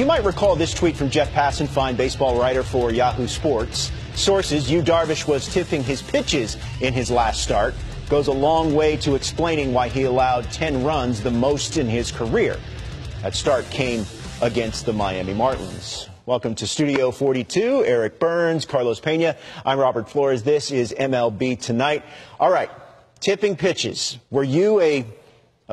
You might recall this tweet from Jeff Passanfine, baseball writer for Yahoo Sports. Sources, Yu Darvish was tipping his pitches in his last start. Goes a long way to explaining why he allowed 10 runs, the most in his career. That start came against the Miami Marlins. Welcome to Studio 42. Eric Burns, Carlos Pena. I'm Robert Flores. This is MLB Tonight. All right, tipping pitches. Were you a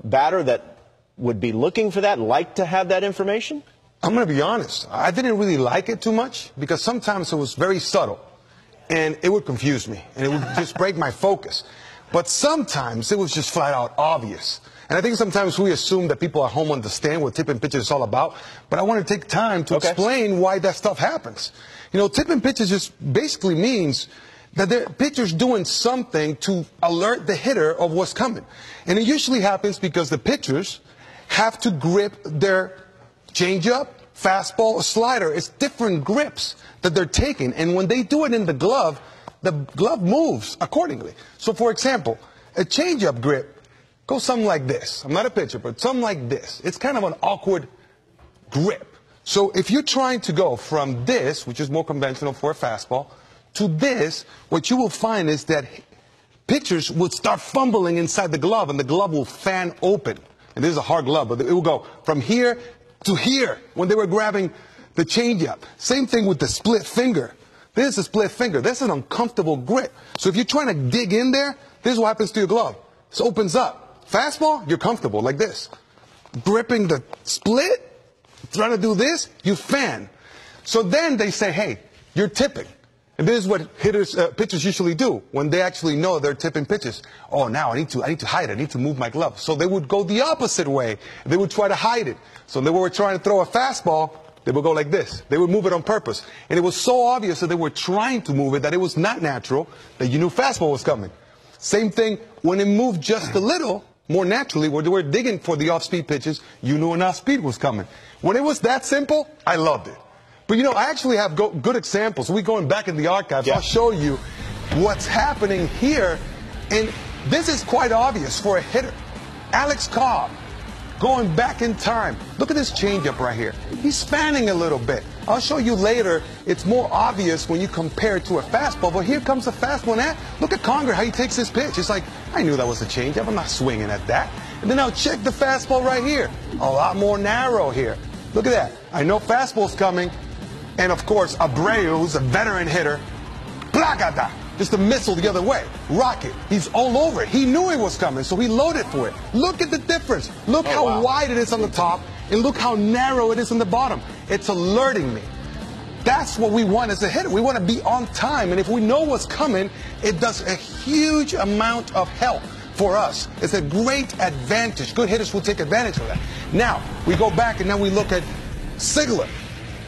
batter that would be looking for that, like to have that information? I'm going to be honest. I didn't really like it too much because sometimes it was very subtle and it would confuse me and it would just break my focus. But sometimes it was just flat out obvious. And I think sometimes we assume that people at home understand what tipping pitches is all about. But I want to take time to explain why that stuff happens. You know, tipping pitches just basically means that the pitcher's doing something to alert the hitter of what's coming. And it usually happens because the pitchers have to grip their changeup, fastball, or slider. It's different grips that they're taking. And when they do it in the glove moves accordingly. So, for example, a changeup grip goes something like this. I'm not a pitcher, but something like this. It's kind of an awkward grip. So if you're trying to go from this, which is more conventional for a fastball, to this, what you will find is that pitchers would start fumbling inside the glove, and the glove will fan open. And this is a hard glove, but it will go from here to here when they were grabbing the changeup. Same thing with the split finger. This is a split finger. This is an uncomfortable grip. So if you're trying to dig in there, this is what happens to your glove. This opens up. Fastball, you're comfortable like this. Gripping the split, trying to do this, you fan. So then they say, hey, you're tipping. And this is what pitchers usually do when they actually know they're tipping pitches. Oh, now I need to hide it. I need to move my glove. So they would go the opposite way. They would try to hide it. So they were trying to throw a fastball. They would go like this. They would move it on purpose. And it was so obvious that they were trying to move it that it was not natural, that you knew fastball was coming. Same thing when it moved just a little more naturally, where they were digging for the off-speed pitches, you knew an off-speed was coming. When it was that simple, I loved it. But, you know, I actually have good examples. We're going back in the archives. I'll show you what's happening here. And this is quite obvious for a hitter. Alex Cobb, going back in time. Look at this changeup right here. He's fanning a little bit. I'll show you later. It's more obvious when you compare it to a fastball. But here comes the fastball. Now, look at Conger, how he takes his pitch. It's like, I knew that was a changeup. I'm not swinging at that. And then now check the fastball right here. A lot more narrow here. Look at that. I know fastball's coming. And, of course, Abreu, who's a veteran hitter, placata, just a missile the other way. Rocket. He's all over it. He knew it was coming, so he loaded for it. Look at the difference. Look how wide it is on the top, and look how narrow it is on the bottom. It's alerting me. That's what we want as a hitter. We want to be on time, and if we know what's coming, it does a huge amount of help for us. It's a great advantage. Good hitters will take advantage of that. Now, we go back, and now we look at Sigler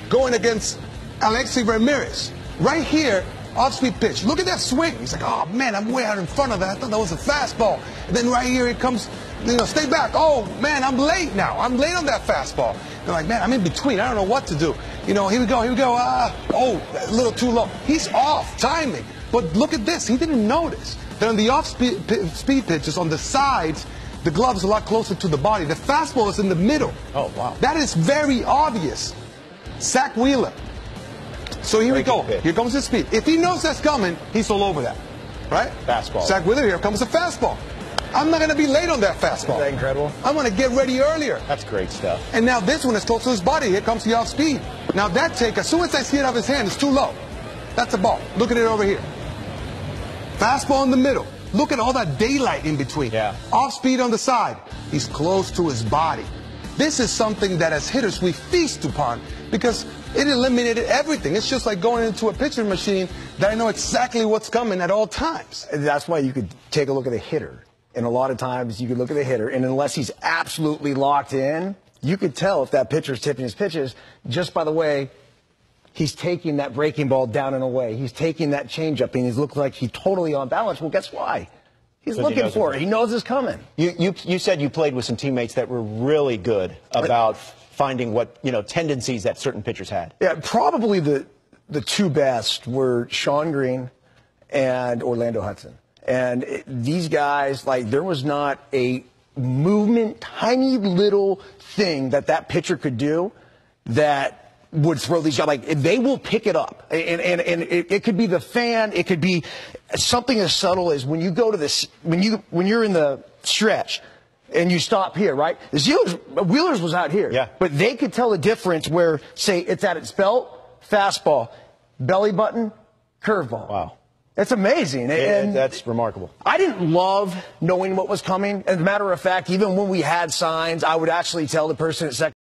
going against Alexi Ramirez. Right here, off-speed pitch. Look at that swing. He's like, oh, man, I'm way out in front of that. I thought that was a fastball. And then right here it comes, you know, stay back. Oh, man, I'm late now. I'm late on that fastball. They're like, man, I'm in between. I don't know what to do. You know, here we go. Oh, a little too low. He's off timing. But look at this. He didn't notice that on the off-speed pitches, on the sides, the glove is a lot closer to the body. The fastball is in the middle. Oh, wow. That is very obvious. Zach Wheeler. So here we go. Here comes the speed. If he knows that's coming, he's all over that. Right? Fastball. Zach Wheeler, here comes the fastball. I'm not going to be late on that fastball. Isn't that incredible? I'm going to get ready earlier. That's great stuff. And now this one is close to his body. Here comes the off speed. Now that take, as soon as I see it off his hand, it's too low. That's a ball. Look at it over here. Fastball in the middle. Look at all that daylight in between. Yeah. Off speed on the side. He's close to his body. This is something that as hitters we feast upon because it eliminated everything. It's just like going into a pitching machine that I know exactly what's coming at all times. That's why you could take a look at a hitter. And a lot of times you could look at the hitter, and unless he's absolutely locked in, you could tell if that pitcher's tipping his pitches just by the way he's taking that breaking ball down and away. He's taking that changeup, and he looks like he's totally on balance. Well, guess why? He's looking for it. He knows it's coming. You said you played with some teammates that were really good about finding what, you know, tendencies that certain pitchers had. Yeah, probably the two best were Sean Green and Orlando Hudson. And these guys, like, there was not a movement, tiny little thing that pitcher could do that would throw these guys. Like, they will pick it up. And it could be the fan. It could be something as subtle as when you go to this, when you're in the stretch and you stop here, right? The Steelers, Wheeler's was out here. Yeah. But they could tell the difference where, say, it's at its belt, fastball, belly button, curveball. Wow. That's amazing. And that's remarkable. I didn't love knowing what was coming. As a matter of fact, even when we had signs, I would actually tell the person at second